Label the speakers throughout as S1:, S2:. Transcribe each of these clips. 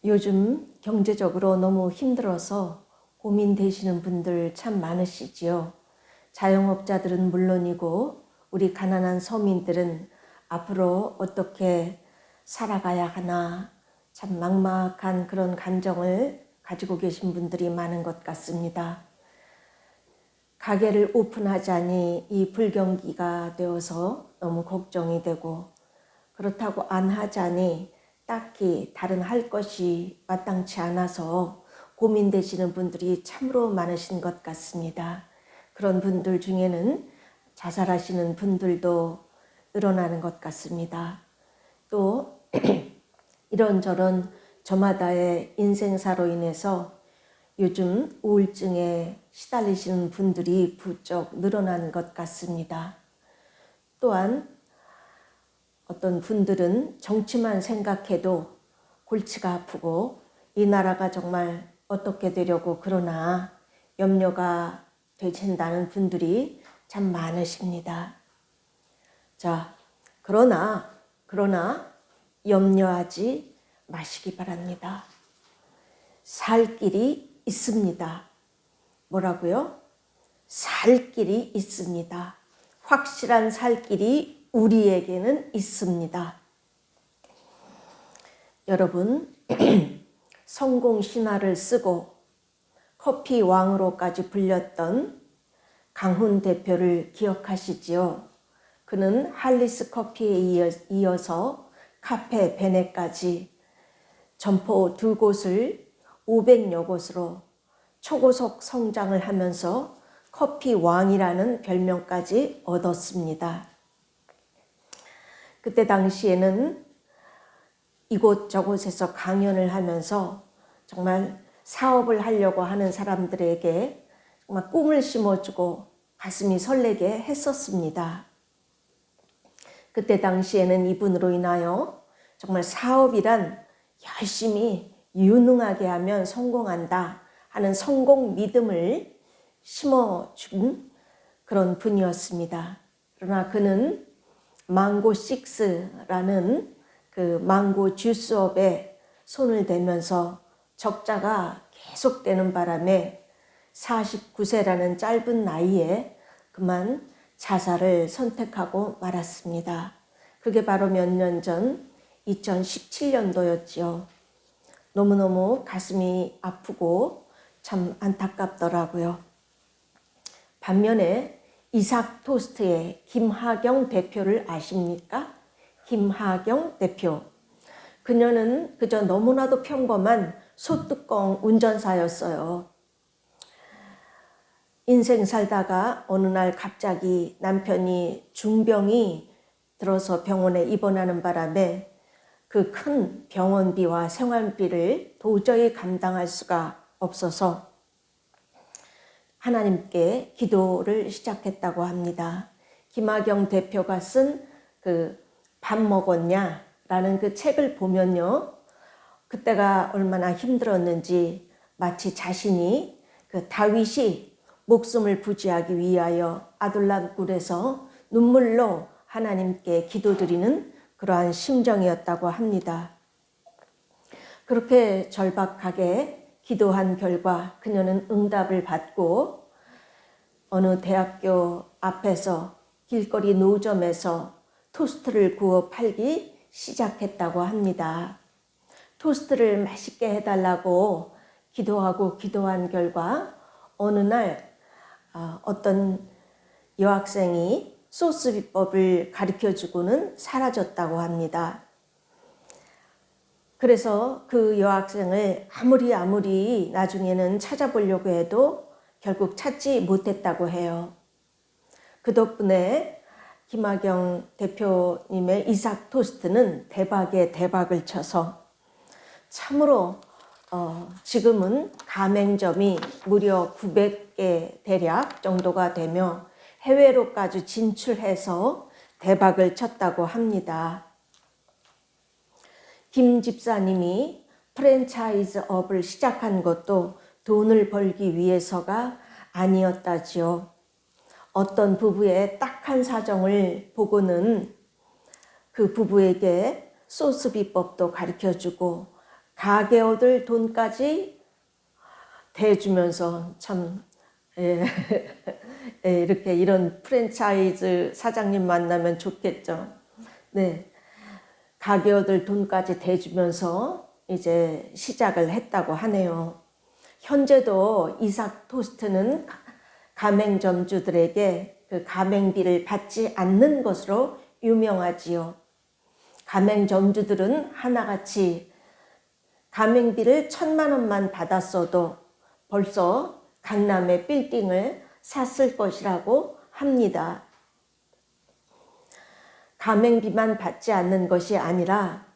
S1: 요즘 경제적으로 너무 힘들어서 고민되시는 분들 참 많으시지요. 자영업자들은 물론이고 우리 가난한 서민들은 앞으로 어떻게 살아가야 하나 참 막막한 그런 감정을 가지고 계신 분들이 많은 것 같습니다. 가게를 오픈하자니 이 불경기가 되어서 너무 걱정이 되고, 그렇다고 안 하자니 딱히 다른 할 것이 마땅치 않아서 고민되시는 분들이 참으로 많으신 것 같습니다. 그런 분들 중에는 자살하시는 분들도 늘어나는 것 같습니다. 또 이런저런 저마다의 인생사로 인해서 요즘 우울증에 시달리시는 분들이 부쩍 늘어나는 것 같습니다. 또한 어떤 분들은 정치만 생각해도 골치가 아프고 이 나라가 정말 어떻게 되려고 그러나 염려가 되신다는 분들이 참 많으십니다. 자, 그러나 염려하지 마시기 바랍니다. 살 길이 있습니다. 뭐라고요? 살 길이 있습니다. 확실한 살 길이 우리에게는 있습니다. 여러분, 성공 신화를 쓰고 커피 왕으로까지 불렸던 강훈 대표를 기억하시지요? 그는 할리스 커피에 이어서 카페 베네까지 점포 2곳을 500여 곳으로 초고속 성장을 하면서 커피 왕이라는 별명까지 얻었습니다. 그때 당시에는 이곳저곳에서 강연을 하면서 정말 사업을 하려고 하는 사람들에게 정말 꿈을 심어주고 가슴이 설레게 했었습니다. 그때 당시에는 이분으로 인하여 정말 사업이란 열심히 유능하게 하면 성공한다 하는 성공 믿음을 심어준 그런 분이었습니다. 그러나 그는 망고6라는 그 망고 주스업에 손을 대면서 적자가 계속되는 바람에 49세라는 짧은 나이에 그만 자살을 선택하고 말았습니다. 그게 바로 몇 년 전 2017년도였지요. 너무너무 가슴이 아프고 참 안타깝더라고요. 반면에 이삭 토스트의 김하경 대표를 아십니까? 김하경 대표. 그녀는 그저 너무나도 평범한 소뚜껑 운전사였어요. 인생 살다가 어느 날 갑자기 남편이 중병이 들어서 병원에 입원하는 바람에 그 큰 병원비와 생활비를 도저히 감당할 수가 없어서 하나님께 기도를 시작했다고 합니다. 김하경 대표가 쓴 그 밥 먹었냐? 라는 그 책을 보면요. 그때가 얼마나 힘들었는지 마치 자신이 그 다윗이 목숨을 부지하기 위하여 아둘람 굴에서 눈물로 하나님께 기도드리는 그러한 심정이었다고 합니다. 그렇게 절박하게 기도한 결과 그녀는 응답을 받고 어느 대학교 앞에서 길거리 노점에서 토스트를 구워 팔기 시작했다고 합니다. 토스트를 맛있게 해달라고 기도한 결과 어느 날 어떤 여학생이 소스 비법을 가르쳐주고는 사라졌다고 합니다. 그래서 그 여학생을 아무리 나중에는 찾아보려고 해도 결국 찾지 못했다고 해요. 그 덕분에 김하경 대표님의 이삭 토스트는 대박에 대박을 쳐서 참으로 지금은 가맹점이 무려 900개 대략 정도가 되며 해외로까지 진출해서 대박을 쳤다고 합니다. 김 집사님이 프랜차이즈업을 시작한 것도 돈을 벌기 위해서가 아니었다지요. 어떤 부부의 딱한 사정을 보고는 그 부부에게 소스 비법도 가르쳐주고 가게오들 돈까지 대주면서 참 이렇게 이런 프랜차이즈 사장님 만나면 좋겠죠. 네, 가게오들 돈까지 대주면서 이제 시작을 했다고 하네요. 현재도 이삭 토스트는 가맹점주들에게 그 가맹비를 받지 않는 것으로 유명하지요. 가맹점주들은 하나같이 가맹비를 1,000만 원만 받았어도 벌써 강남의 빌딩을 샀을 것이라고 합니다. 가맹비만 받지 않는 것이 아니라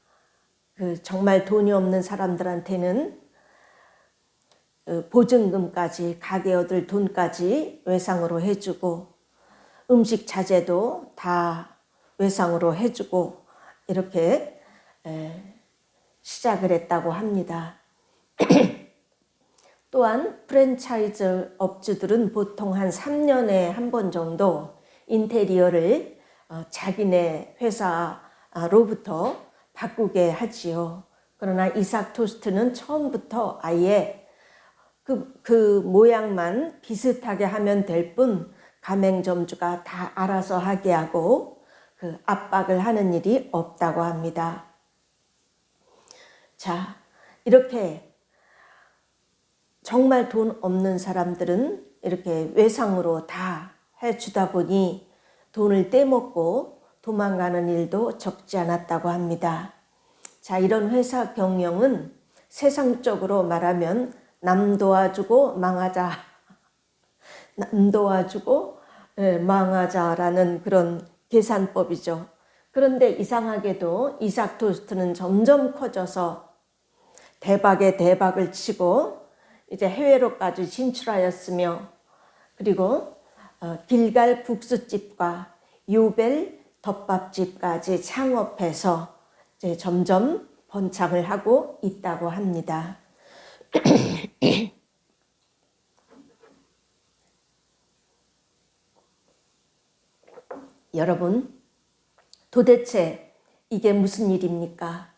S1: 정말 돈이 없는 사람들한테는 보증금까지, 가게 얻을 돈까지 외상으로 해주고 음식 자재도 다 외상으로 해주고 이렇게 시작을 했다고 합니다. 또한 프랜차이즈 업주들은 보통 한 3년에 한 번 정도 인테리어를 자기네 회사로부터 바꾸게 하지요. 그러나 이삭 토스트는 처음부터 아예 그 모양만 비슷하게 하면 될 뿐 가맹점주가 다 알아서 하게 하고 그 압박을 하는 일이 없다고 합니다. 자, 이렇게 정말 돈 없는 사람들은 이렇게 외상으로 다 해주다 보니 돈을 떼먹고 도망가는 일도 적지 않았다고 합니다. 자, 이런 회사 경영은 세상적으로 말하면 남 도와주고 망하자, 남 도와주고 망하자라는 그런 계산법이죠. 그런데 이상하게도 이삭 토스트는 점점 커져서 대박에 대박을 치고 이제 해외로까지 진출하였으며, 그리고 길갈 국수집과 유벨 덮밥집까지 창업해서 이제 점점 번창을 하고 있다고 합니다. 여러분, 도대체 이게 무슨 일입니까?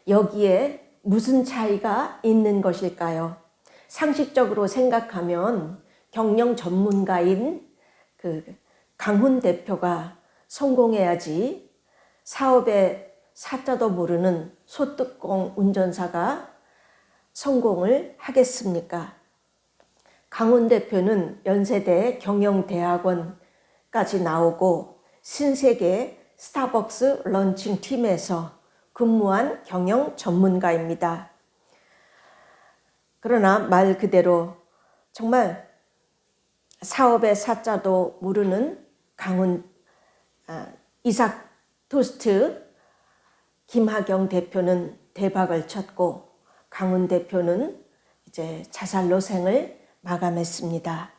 S1: 여기에 무슨 차이가 있는 것일까요? 상식적으로 생각하면 경영 전문가인 강훈 대표가 성공해야지 사업의 사자도 모르는 소뚜껑 운전사가 성공을 하겠습니까? 강훈 대표는 연세대 경영대학원까지 나오고 신세계 스타벅스 런칭 팀에서 근무한 경영 전문가입니다. 그러나 말 그대로 정말 사업의 사자도 모르는 이삭 토스트 김하경 대표는 대박을 쳤고 강훈 대표는 이제 자살로 생을 마감했습니다.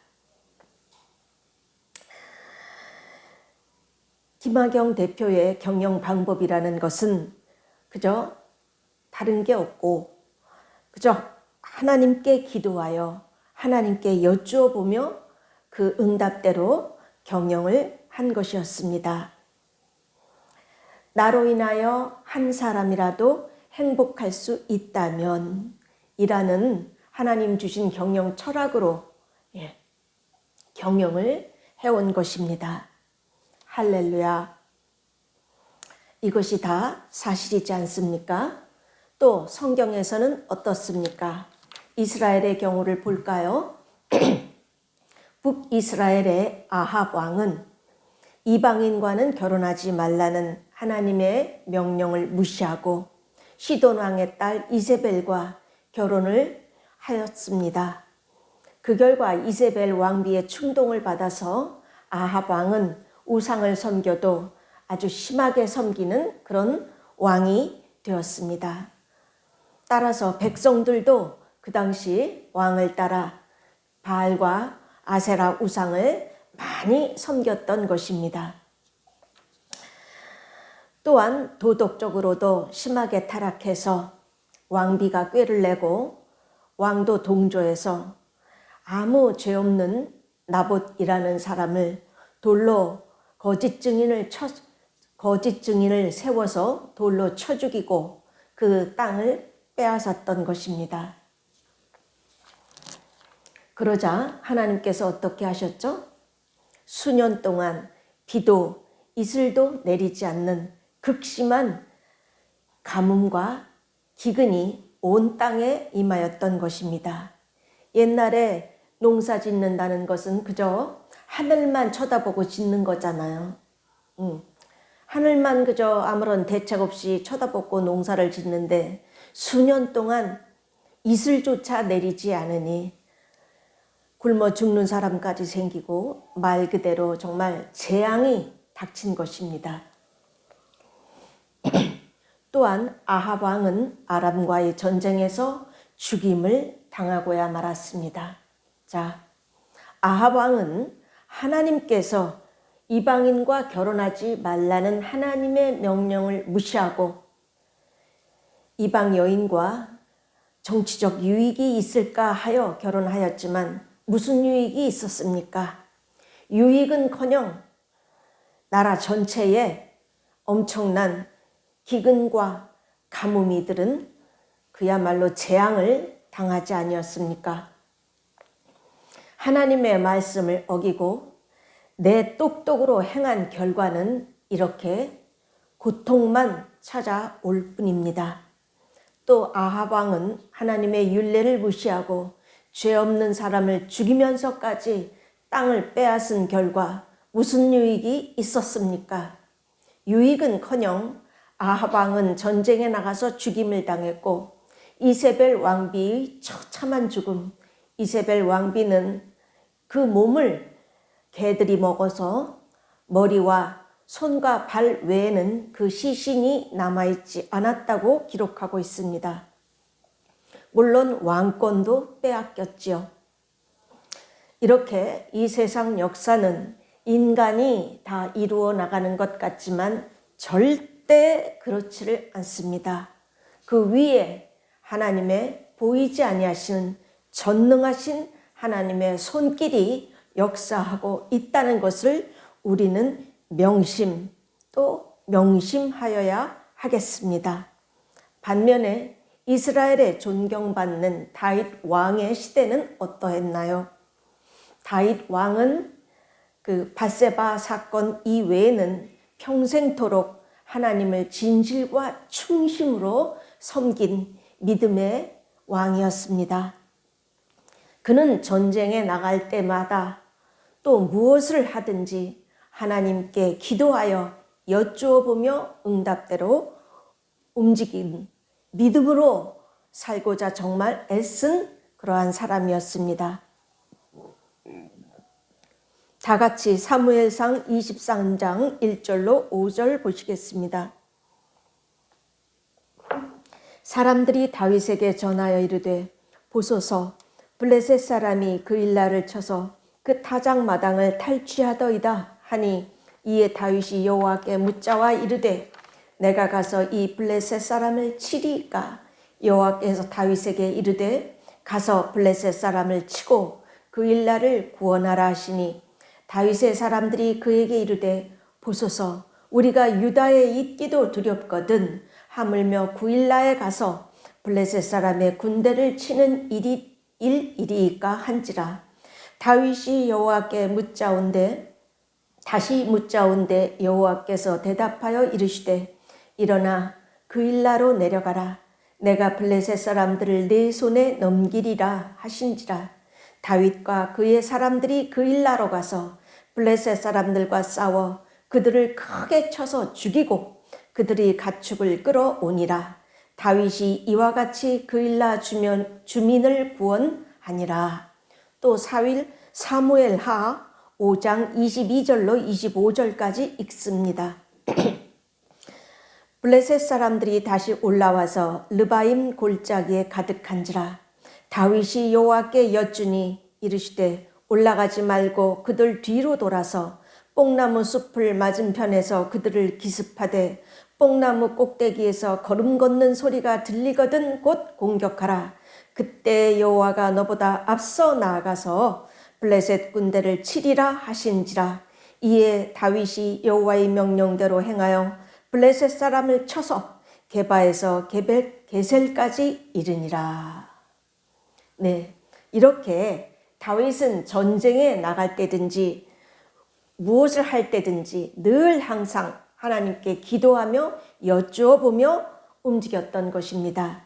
S1: 김하경 대표의 경영 방법이라는 것은 그저 다른 게 없고 그저 하나님께 기도하여 하나님께 여쭈어 보며 그 응답대로 경영을 한 것이었습니다. 나로 인하여 한 사람이라도 행복할 수 있다면 이라는 하나님 주신 경영 철학으로 경영을 해온 것입니다. 할렐루야. 이것이 다 사실이지 않습니까? 또 성경에서는 어떻습니까? 이스라엘의 경우를 볼까요? 북이스라엘의 아합 왕은 이방인과는 결혼하지 말라는 하나님의 명령을 무시하고 시돈 왕의 딸 이세벨과 결혼을 하였습니다. 그 결과 이세벨 왕비의 충동을 받아서 아합 왕은 우상을 섬겨도 아주 심하게 섬기는 그런 왕이 되었습니다. 따라서 백성들도 그 당시 왕을 따라 바알과 아세라 우상을 많이 섬겼던 것입니다. 또한 도덕적으로도 심하게 타락해서 왕비가 꾀를 내고 왕도 동조해서 아무 죄 없는 나봇이라는 사람을 돌로 거짓 증인을 세워서 돌로 쳐 죽이고 그 땅을 빼앗았던 것입니다. 그러자 하나님께서 어떻게 하셨죠? 수년 동안 비도 이슬도 내리지 않는 극심한 가뭄과 기근이 온 땅에 임하였던 것입니다. 옛날에 농사 짓는다는 것은 그저 하늘만 쳐다보고 짓는 거잖아요. 하늘만 그저 아무런 대책 없이 쳐다보고 농사를 짓는데 수년 동안 이슬조차 내리지 않으니 굶어 죽는 사람까지 생기고 말 그대로 정말 재앙이 닥친 것입니다. 또한 아합 왕은 아람과의 전쟁에서 죽임을 당하고야 말았습니다. 자, 아합 왕은 하나님께서 이방인과 결혼하지 말라는 하나님의 명령을 무시하고 이방 여인과 정치적 유익이 있을까 하여 결혼하였지만 무슨 유익이 있었습니까? 유익은커녕 나라 전체에 엄청난 기근과 가뭄이 들은 그야말로 재앙을 당하지 아니었습니까? 하나님의 말씀을 어기고 내 똑똑으로 행한 결과는 이렇게 고통만 찾아올 뿐입니다. 또 아합 왕은 하나님의 율례를 무시하고 죄 없는 사람을 죽이면서까지 땅을 빼앗은 결과 무슨 유익이 있었습니까? 유익은커녕 아합 왕은 전쟁에 나가서 죽임을 당했고 이세벨 왕비의 처참한 죽음, 이세벨 왕비는 그 몸을 개들이 먹어서 머리와 손과 발 외에는 그 시신이 남아있지 않았다고 기록하고 있습니다. 물론 왕권도 빼앗겼지요. 이렇게 이 세상 역사는 인간이 다 이루어 나가는 것 같지만 절대 그렇지를 않습니다. 그 위에 하나님의 보이지 아니하시는 전능하신 하나님의 손길이 역사하고 있다는 것을 우리는 명심하여야 하겠습니다. 반면에 이스라엘의 존경받는 다윗 왕의 시대는 어떠했나요? 다윗 왕은 그 밧세바 사건 이외에는 평생토록 하나님을 진실과 충심으로 섬긴 믿음의 왕이었습니다. 그는 전쟁에 나갈 때마다 또 무엇을 하든지 하나님께 기도하여 여쭈어 보며 응답대로 움직인 믿음으로 살고자 정말 애쓴 그러한 사람이었습니다. 다 같이 사무엘상 23장 1절로 5절 보시겠습니다. 사람들이 다윗에게 전하여 이르되 보소서 블레셋 사람이 그 일날을 쳐서 그 타작 마당을 탈취하더이다 하니 이에 다윗이 여호와께 묻자와 이르되 내가 가서 이 블레셋 사람을 치리까? 여호와께서 다윗에게 이르되 가서 블레셋 사람을 치고 그 일날을 구원하라 하시니 다윗의 사람들이 그에게 이르되 보소서 우리가 유다에 있기도 두렵거든 하물며 그 일날에 가서 블레셋 사람의 군대를 치는 일이이까 한지라. 다윗이 여호와께 다시 묻자온데 여호와께서 대답하여 이르시되 일어나 그 일라로 내려가라. 내가 블레셋 사람들을 내 손에 넘기리라 하신지라. 다윗과 그의 사람들이 그 일라로 가서 블레셋 사람들과 싸워 그들을 크게 쳐서 죽이고 그들이 가축을 끌어오니라. 다윗이 이와 같이 그 일라 주민을 구원하니라. 또 사무엘하 5장 22절로 25절까지 읽습니다. 블레셋 사람들이 다시 올라와서 르바임 골짜기에 가득한지라. 다윗이 여호와께 여쭈니 이르시되 올라가지 말고 그들 뒤로 돌아서 뽕나무 숲을 맞은편에서 그들을 기습하되 뽕나무 꼭대기에서 걸음 걷는 소리가 들리거든 곧 공격하라. 그때 여호와가 너보다 앞서 나아가서 블레셋 군대를 치리라 하신지라. 이에 다윗이 여호와의 명령대로 행하여 블레셋 사람을 쳐서 게바에서 게셀까지 이르니라. 네, 이렇게 다윗은 전쟁에 나갈 때든지 무엇을 할 때든지 늘 항상 하나님께 기도하며 여쭈어보며 움직였던 것입니다.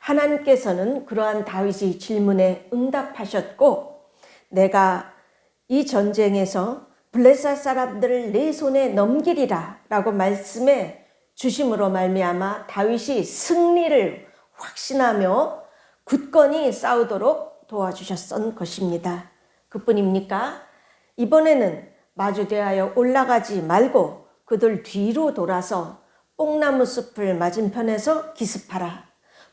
S1: 하나님께서는 그러한 다윗의 질문에 응답하셨고, 내가 이 전쟁에서 블레셋 사람들을 내 손에 넘기리라 라고 말씀해 주심으로 말미암아 다윗이 승리를 확신하며 굳건히 싸우도록 도와주셨던 것입니다. 그뿐입니까? 이번에는 마주대하여 올라가지 말고 그들 뒤로 돌아서 뽕나무 숲을 맞은편에서 기습하라.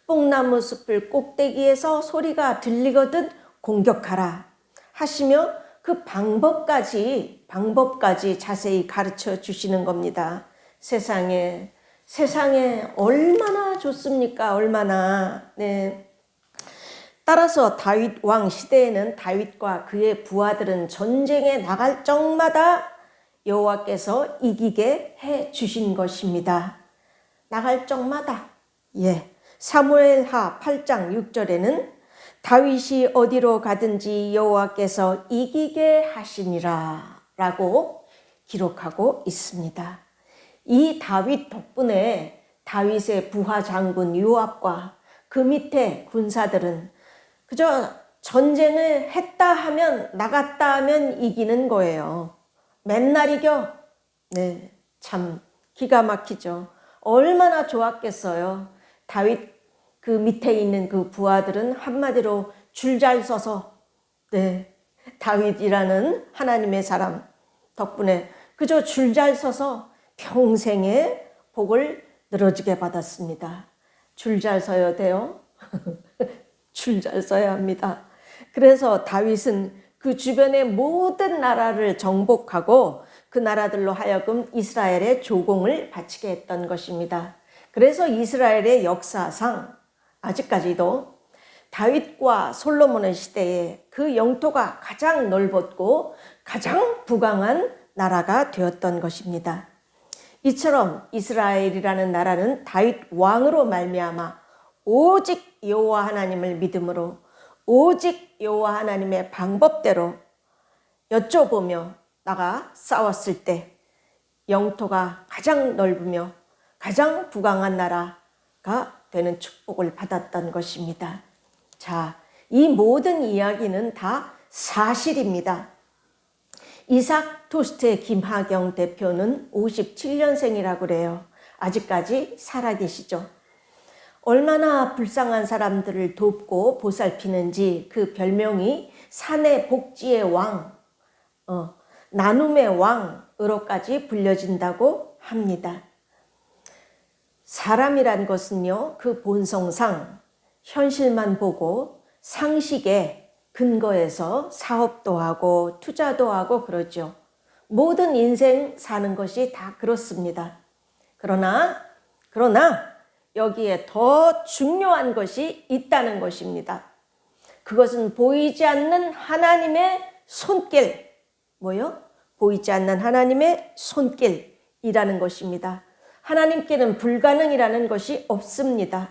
S1: 뽕나무 숲을 꼭대기에서 소리가 들리거든 공격하라 하시며 그 방법까지 자세히 가르쳐 주시는 겁니다. 세상에 얼마나 좋습니까? 얼마나. 네. 따라서 다윗 왕 시대에는 다윗과 그의 부하들은 전쟁에 나갈 적마다 여호와께서 이기게 해 주신 것입니다. 나갈 적마다. 사무엘하 8장 6절에는 다윗이 어디로 가든지 여호와께서 이기게 하시니라 라고 기록하고 있습니다. 이 다윗 덕분에 다윗의 부하 장군 요압과 그 밑에 군사들은 그저 전쟁을 했다 하면 나갔다 하면 이기는 거예요. 맨날 이겨. 네, 참 기가 막히죠. 얼마나 좋았겠어요. 다윗 그 밑에 있는 그 부하들은 한마디로 줄 잘 서서 다윗이라는 하나님의 사람 덕분에 그저 줄 잘 서서 평생의 복을 늘어지게 받았습니다. 줄 잘 서야 돼요. 줄 잘 서야 합니다. 그래서 다윗은 그 주변의 모든 나라를 정복하고 그 나라들로 하여금 이스라엘의 조공을 바치게 했던 것입니다. 그래서 이스라엘의 역사상 아직까지도 다윗과 솔로몬의 시대에 그 영토가 가장 넓었고 가장 부강한 나라가 되었던 것입니다. 이처럼 이스라엘이라는 나라는 다윗 왕으로 말미암아 오직 여호와 하나님을 믿음으로 오직 여호와 하나님의 방법대로 여쭤보며 나가 싸웠을 때 영토가 가장 넓으며 가장 부강한 나라가 되는 축복을 받았던 것입니다. 자, 이 모든 이야기는 다 사실입니다. 이삭 토스트의 김하경 대표는 57년생이라고 그래요. 아직까지 살아계시죠. 얼마나 불쌍한 사람들을 돕고 보살피는지 그 별명이 산의 복지의 왕, 나눔의 왕으로까지 불려진다고 합니다. 사람이란 것은요, 그 본성상 현실만 보고 상식에 근거해서 사업도 하고 투자도 하고 그러죠. 모든 인생 사는 것이 다 그렇습니다. 그러나 여기에 더 중요한 것이 있다는 것입니다. 그것은 보이지 않는 하나님의 손길. 뭐요? 보이지 않는 하나님의 손길이라는 것입니다. 하나님께는 불가능이라는 것이 없습니다.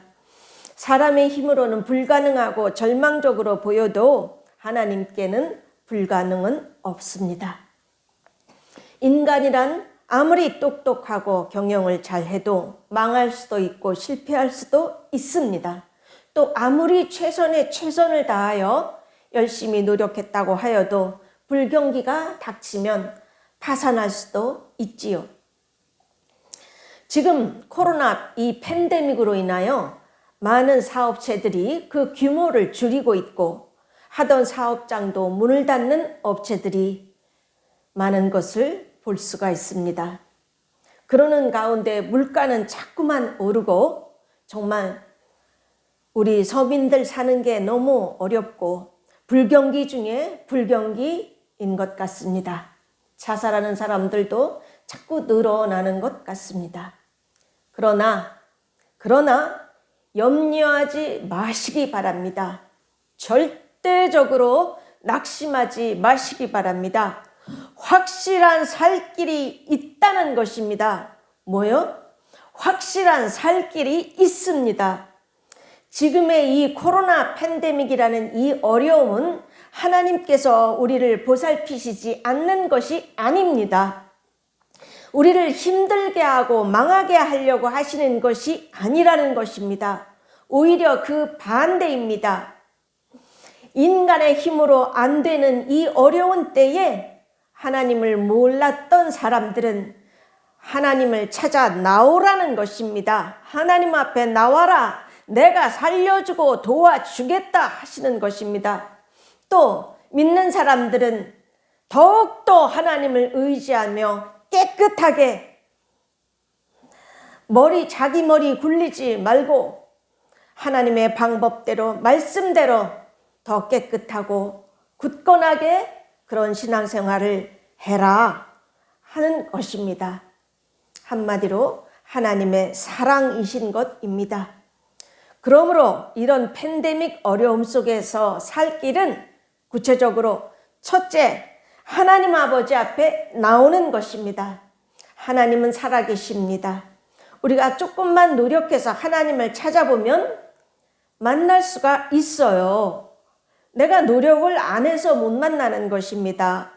S1: 사람의 힘으로는 불가능하고 절망적으로 보여도 하나님께는 불가능은 없습니다. 인간이란 아무리 똑똑하고 경영을 잘해도 망할 수도 있고 실패할 수도 있습니다. 또 아무리 최선을 다하여 열심히 노력했다고 하여도 불경기가 닥치면 파산할 수도 있지요. 지금 코로나 이 팬데믹으로 인하여 많은 사업체들이 그 규모를 줄이고 있고 하던 사업장도 문을 닫는 업체들이 많은 것을 볼 수가 있습니다. 그러는 가운데 물가는 자꾸만 오르고 정말 우리 서민들 사는 게 너무 어렵고 불경기 중에 불경기인 것 같습니다. 자살하는 사람들도 자꾸 늘어나는 것 같습니다. 그러나 염려하지 마시기 바랍니다. 절대적으로 낙심하지 마시기 바랍니다. 확실한 살 길이 있다는 것입니다. 뭐요? 확실한 살 길이 있습니다. 지금의 이 코로나 팬데믹이라는 이 어려움은 하나님께서 우리를 보살피시지 않는 것이 아닙니다. 우리를 힘들게 하고 망하게 하려고 하시는 것이 아니라는 것입니다. 오히려 그 반대입니다. 인간의 힘으로 안 되는 이 어려운 때에 하나님을 몰랐던 사람들은 하나님을 찾아 나오라는 것입니다. 하나님 앞에 나와라. 내가 살려주고 도와주겠다 하시는 것입니다. 또 믿는 사람들은 더욱더 하나님을 의지하며 깨끗하게 자기 머리 굴리지 말고 하나님의 방법대로 말씀대로 더 깨끗하고 굳건하게 그런 신앙생활을 해라 하는 것입니다. 한마디로 하나님의 사랑이신 것입니다. 그러므로 이런 팬데믹 어려움 속에서 살 길은 구체적으로 첫째, 하나님 아버지 앞에 나오는 것입니다. 하나님은 살아계십니다. 우리가 조금만 노력해서 하나님을 찾아보면 만날 수가 있어요. 내가 노력을 안 해서 못 만나는 것입니다.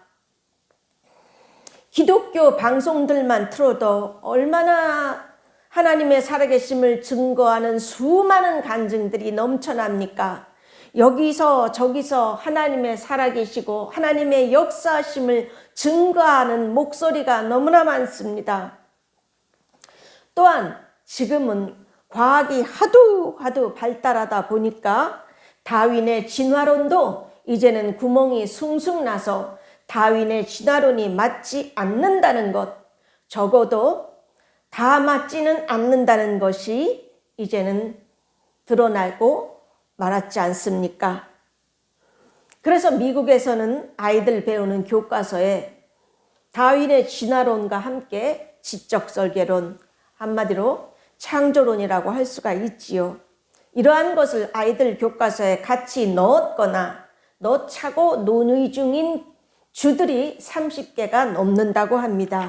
S1: 기독교 방송들만 틀어도 얼마나 하나님의 살아계심을 증거하는 수많은 간증들이 넘쳐납니까? 여기서 저기서 하나님의 살아계시고 하나님의 역사하심을 증거하는 목소리가 너무나 많습니다. 또한 지금은 과학이 하도 발달하다 보니까 다윈의 진화론도 이제는 구멍이 숭숭 나서 다윈의 진화론이 맞지 않는다는 것, 적어도 다 맞지는 않는다는 것이 이제는 드러나고 말았지 않습니까? 그래서 미국에서는 아이들 배우는 교과서에 다윈의 진화론과 함께 지적설계론, 한마디로 창조론이라고 할 수가 있지요. 이러한 것을 아이들 교과서에 같이 넣자고 논의 중인 주들이 30개가 넘는다고 합니다.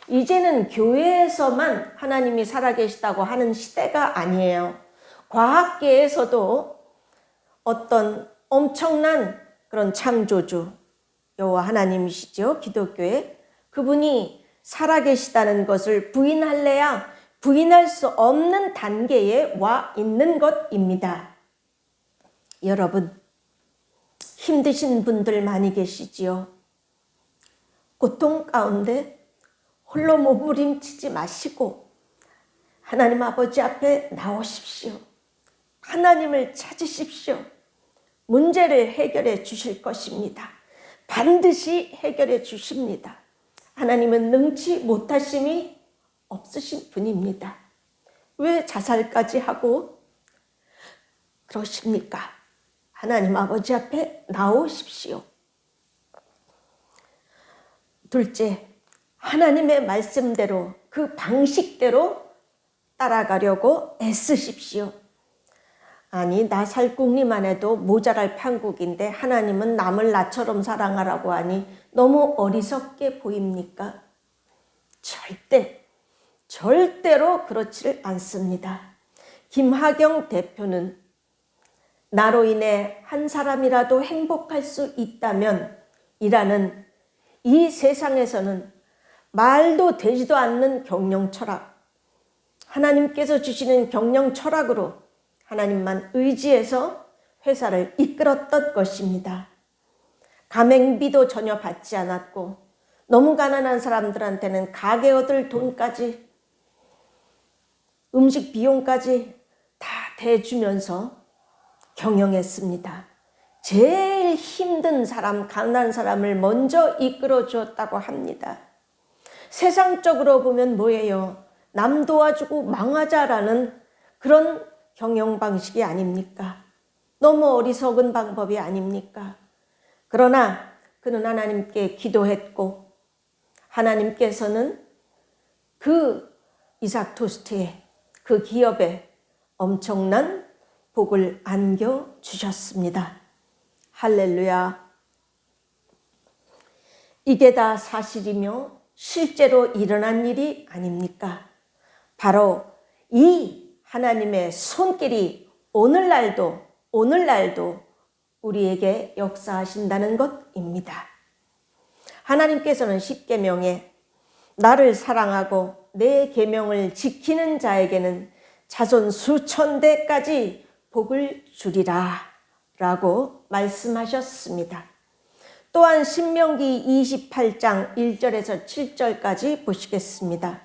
S1: 이제는 교회에서만 하나님이 살아계시다고 하는 시대가 아니에요. 과학계에서도 어떤 엄청난 그런 창조주, 여호와 하나님이시죠. 기독교에. 그분이 살아계시다는 것을 부인할래야 부인할 수 없는 단계에 와 있는 것입니다. 여러분, 힘드신 분들 많이 계시지요. 고통 가운데 홀로 몸부림치지 마시고 하나님 아버지 앞에 나오십시오. 하나님을 찾으십시오. 문제를 해결해 주실 것입니다. 반드시 해결해 주십니다. 하나님은 능치 못하심이 없으신 분입니다. 왜 자살까지 하고 그러십니까? 하나님 아버지 앞에 나오십시오. 둘째, 하나님의 말씀대로 그 방식대로 따라가려고 애쓰십시오. 아니, 나 살궁리만 해도 모자랄 판국인데 하나님은 남을 나처럼 사랑하라고 하니 너무 어리석게 보입니까? 절대로 그렇지를 않습니다. 김하경 대표는 나로 인해 한 사람이라도 행복할 수 있다면 이라는 이 세상에서는 말도 되지도 않는 경영 철학, 하나님께서 주시는 경영 철학으로 하나님만 의지해서 회사를 이끌었던 것입니다. 가맹비도 전혀 받지 않았고 너무 가난한 사람들한테는 가게 얻을 돈까지 음식 비용까지 다 대주면서 경영했습니다. 제일 힘든 사람, 가난한 사람을 먼저 이끌어 주었다고 합니다. 세상적으로 보면 뭐예요? 남 도와주고 망하자라는 그런 경영 방식이 아닙니까? 너무 어리석은 방법이 아닙니까? 그러나 그는 하나님께 기도했고 하나님께서는 그 이삭 토스트의 그 기업에 엄청난 복을 안겨주셨습니다. 할렐루야. 이게 다 사실이며 실제로 일어난 일이 아닙니까? 바로 이 하나님의 손길이 오늘날도 우리에게 역사하신다는 것입니다. 하나님께서는 십계명에 나를 사랑하고 내 계명을 지키는 자에게는 자손 수천 대까지 복을 주리라 라고 말씀하셨습니다. 또한 신명기 28장 1절에서 7절까지 보시겠습니다.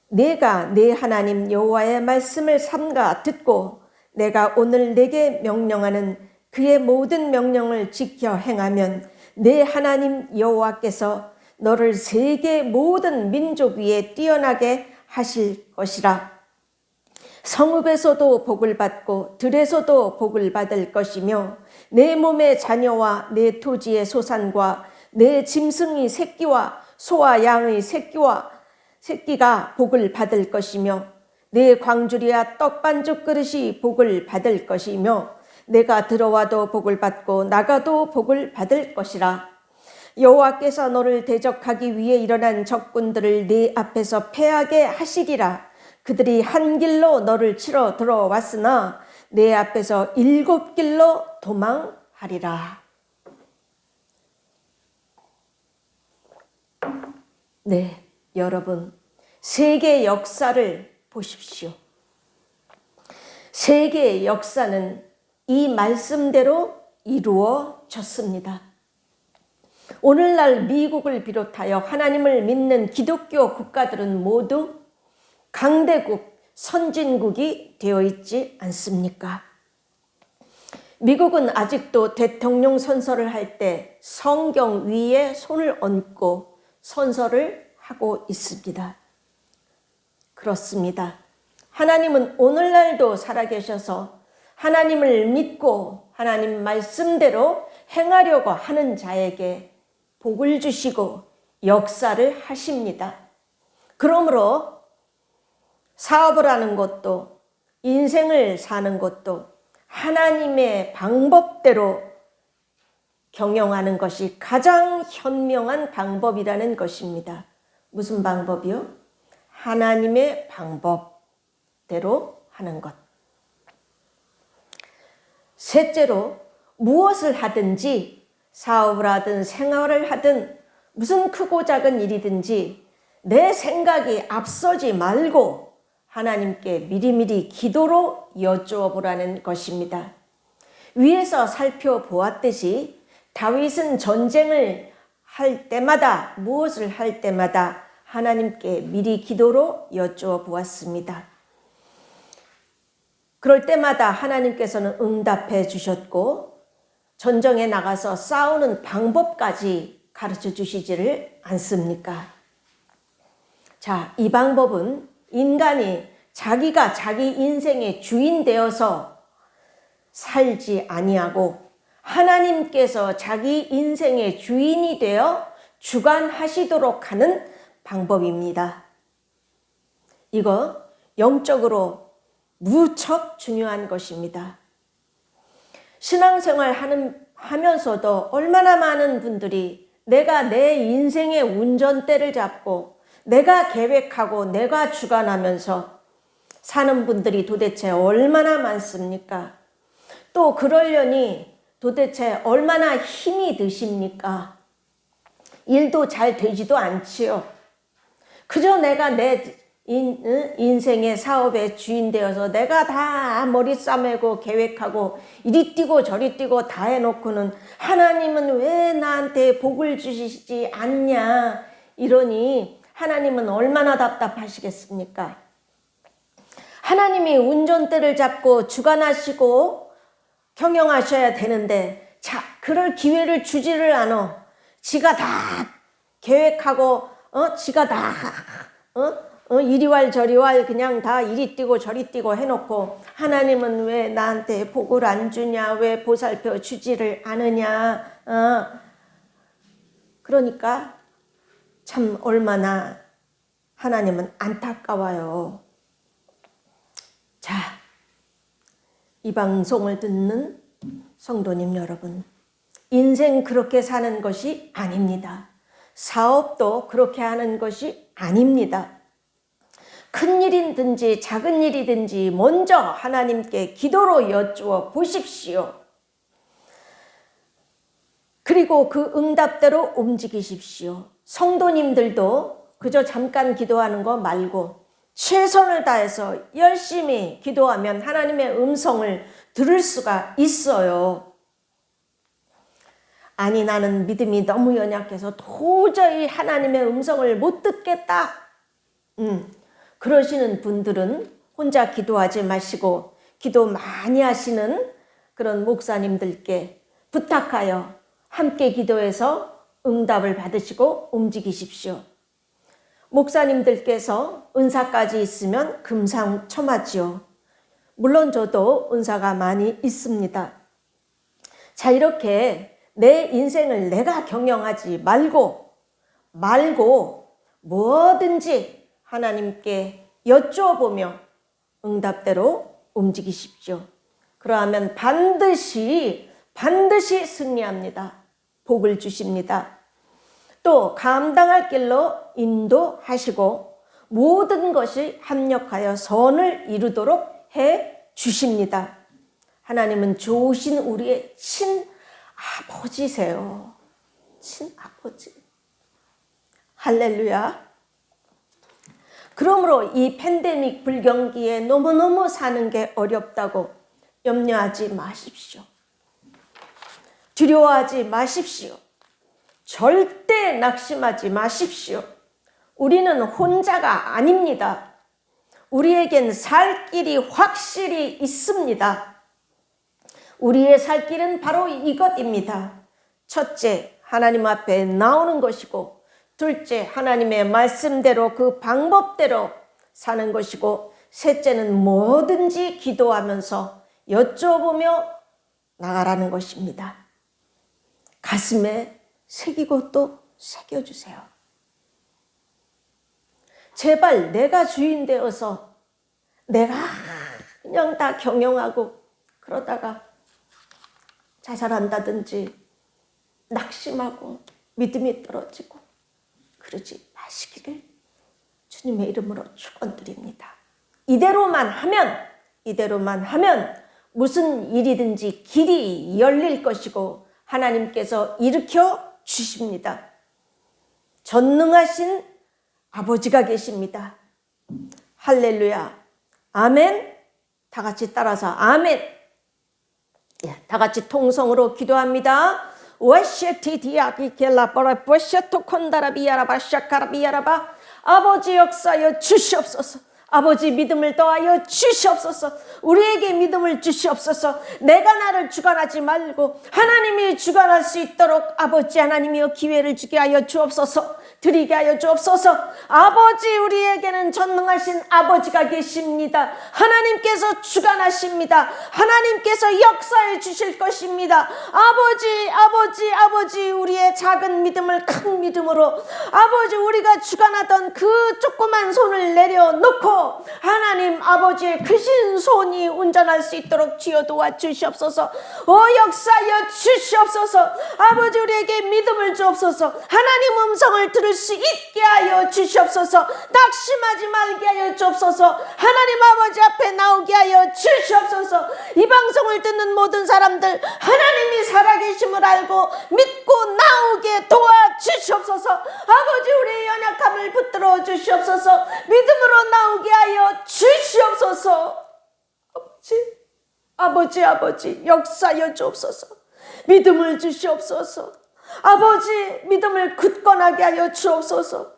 S1: 내가 내 하나님 여호와의 말씀을 삼가 듣고 내가 오늘 내게 명령하는 그의 모든 명령을 지켜 행하면 내 하나님 여호와께서 너를 세계 모든 민족 위에 뛰어나게 하실 것이라. 성읍에서도 복을 받고 들에서도 복을 받을 것이며 내 몸의 자녀와 내 토지의 소산과 내 짐승의 새끼와 소와 양의 새끼가 복을 받을 것이며 내 광주리와 떡반죽 그릇이 복을 받을 것이며 내가 들어와도 복을 받고 나가도 복을 받을 것이라. 여호와께서 너를 대적하기 위해 일어난 적군들을 네 앞에서 패하게 하시리라. 그들이 한 길로 너를 치러 들어왔으나 내 앞에서 7길로 도망하리라. 네, 여러분, 세계 역사를 보십시오. 세계의 역사는 이 말씀대로 이루어졌습니다. 오늘날 미국을 비롯하여 하나님을 믿는 기독교 국가들은 모두 강대국, 선진국이 되어 있지 않습니까? 미국은 아직도 대통령 선서를 할 때 성경 위에 손을 얹고 선서를 하고 있습니다. 그렇습니다. 하나님은 오늘날도 살아계셔서 하나님을 믿고 하나님 말씀대로 행하려고 하는 자에게 복을 주시고 역사를 하십니다. 그러므로 사업을 하는 것도 인생을 사는 것도 하나님의 방법대로 경영하는 것이 가장 현명한 방법이라는 것입니다. 무슨 방법이요? 하나님의 방법대로 하는 것. 셋째로 무엇을 하든지 사업을 하든 생활을 하든 무슨 크고 작은 일이든지 내 생각이 앞서지 말고 하나님께 미리미리 기도로 여쭈어 보라는 것입니다. 위에서 살펴보았듯이 다윗은 전쟁을 할 때마다 무엇을 할 때마다 하나님께 미리 기도로 여쭈어 보았습니다. 그럴 때마다 하나님께서는 응답해 주셨고 전쟁에 나가서 싸우는 방법까지 가르쳐 주시지를 않습니까? 자, 이 방법은 인간이 자기가 자기 인생의 주인 되어서 살지 아니하고 하나님께서 자기 인생의 주인이 되어 주관하시도록 하는 방법입니다. 이거 영적으로 무척 중요한 것입니다. 신앙생활 하면서도 얼마나 많은 분들이 내가 내 인생의 운전대를 잡고 내가 계획하고 내가 주관하면서 사는 분들이 도대체 얼마나 많습니까? 또 그러려니 도대체 얼마나 힘이 드십니까? 일도 잘 되지도 않지요. 그저 내가 내 인생의 사업의 주인 되어서 내가 다 머리 싸매고 계획하고 이리 뛰고 저리 뛰고 다 해놓고는 하나님은 왜 나한테 복을 주시지 않냐 이러니 하나님은 얼마나 답답하시겠습니까? 하나님이 운전대를 잡고 주관하시고 경영하셔야 되는데 자, 그럴 기회를 주지를 않아. 지가 다 계획하고 지가 다 이리왈 저리왈 그냥 다 이리 뛰고 저리 뛰고 해놓고 하나님은 왜 나한테 복을 안 주냐, 왜 보살펴 주지를 않으냐. 그러니까 참 얼마나 하나님은 안타까워요. 자, 이 방송을 듣는 성도님 여러분, 인생 그렇게 사는 것이 아닙니다. 사업도 그렇게 하는 것이 아닙니다. 큰 일이든지 작은 일이든지 먼저 하나님께 기도로 여쭈어 보십시오. 그리고 그 응답대로 움직이십시오. 성도님들도 그저 잠깐 기도하는 거 말고 최선을 다해서 열심히 기도하면 하나님의 음성을 들을 수가 있어요. 아니, 나는 믿음이 너무 연약해서 도저히 하나님의 음성을 못 듣겠다. 그러시는 분들은 혼자 기도하지 마시고 기도 많이 하시는 그런 목사님들께 부탁하여 함께 기도해서 응답을 받으시고 움직이십시오. 목사님들께서 은사까지 있으면 금상첨화지요. 물론 저도 은사가 많이 있습니다. 자, 이렇게 내 인생을 내가 경영하지 말고 뭐든지 하나님께 여쭈어보며 응답대로 움직이십시오. 그러하면 반드시 승리합니다. 복을 주십니다. 또 감당할 길로 인도하시고 모든 것이 합력하여 선을 이루도록 해 주십니다. 하나님은 좋으신 우리의 친아버지세요. 친아버지. 할렐루야. 그러므로 이 팬데믹 불경기에 너무너무 사는 게 어렵다고 염려하지 마십시오. 두려워하지 마십시오. 절대 낙심하지 마십시오. 우리는 혼자가 아닙니다. 우리에겐 살 길이 확실히 있습니다. 우리의 살 길은 바로 이것입니다. 첫째, 하나님 앞에 나오는 것이고, 둘째, 하나님의 말씀대로 그 방법대로 사는 것이고, 셋째는 뭐든지 기도하면서 여쭤보며 나가라는 것입니다. 가슴에 새기고 또 새겨주세요. 제발 내가 주인 되어서 내가 그냥 다 경영하고 그러다가 자살한다든지 낙심하고 믿음이 떨어지고 그러지 마시기를 주님의 이름으로 축원드립니다. 이대로만 하면 무슨 일이든지 길이 열릴 것이고 하나님께서 일으켜 주십니다. 전능하신 아버지가 계십니다. 할렐루야. 아멘. 다 같이 따라서 아멘. 다 같이 통성으로 기도합니다. 아버지 역사여 주시옵소서. 아버지 믿음을 더하여 주시옵소서. 우리에게 믿음을 주시옵소서. 내가 나를 주관하지 말고 하나님이 주관할 수 있도록 아버지 하나님이여 기회를 주게 하여 주옵소서. 드리게 하여 주옵소서. 아버지, 우리에게는 전능하신 아버지가 계십니다. 하나님께서 주관하십니다. 하나님께서 역사해 주실 것입니다. 아버지, 우리의 작은 믿음을 큰 믿음으로, 아버지, 우리가 주관하던 그 조그만 손을 내려놓고 하나님 아버지의 크신 손이 운전할 수 있도록 주여 도와주시옵소서. 역사여 주시옵소서. 아버지, 우리에게 믿음을 주옵소서. 하나님 음성을 들을 수 있게 하여 주시옵소서. 낙심하지 말게 하여 주옵소서. 하나님 아버지 앞에 나오게 하여 주시옵소서. 이 방송을 듣는 모든 사람들 하나님이 살아계심을 알고 믿고 나오게 도와주시옵소서. 아버지, 우리의 연약함을 붙들어 주시옵소서. 믿음으로 나오게 하여 주시옵소서. 아버지 역사여 주옵소서. 믿음을 주시옵소서. 아버지, 믿음을 굳건하게 하여 주옵소서.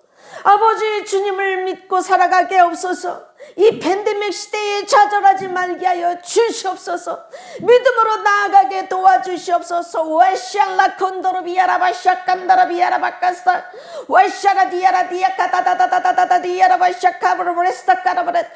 S1: 아버지, 주님을 믿고 살아가게 하옵소서. 이 팬데믹 시대에 좌절하지 말게 하여 주시옵소서. 믿음으로 나아가게 도와주시옵소서. 와샬라 콘도르비야라바샤 깐다라비야라바카사 와샤라디야라디야카다다다다다다디야라바샤카브르브레스타카라브렛.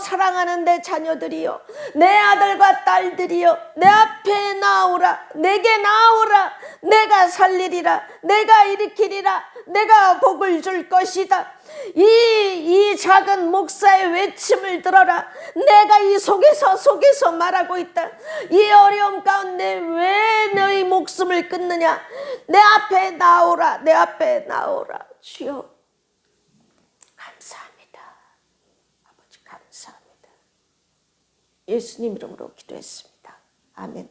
S1: 사랑하는 내 자녀들이여, 내 아들과 딸들이여, 내 앞에 나오라. 내게 나오라. 내가 살리리라. 내가 일으키리라. 내가 복을 줄 것이다. 이 작은 목사의 외침을 들어라. 내가 이 속에서 말하고 있다. 이 어려움 가운데 왜 너희 목숨을 끊느냐. 내 앞에 나오라. 내 앞에 나오라. 주여 감사합니다. 예수님 이름으로 기도했습니다. 아멘.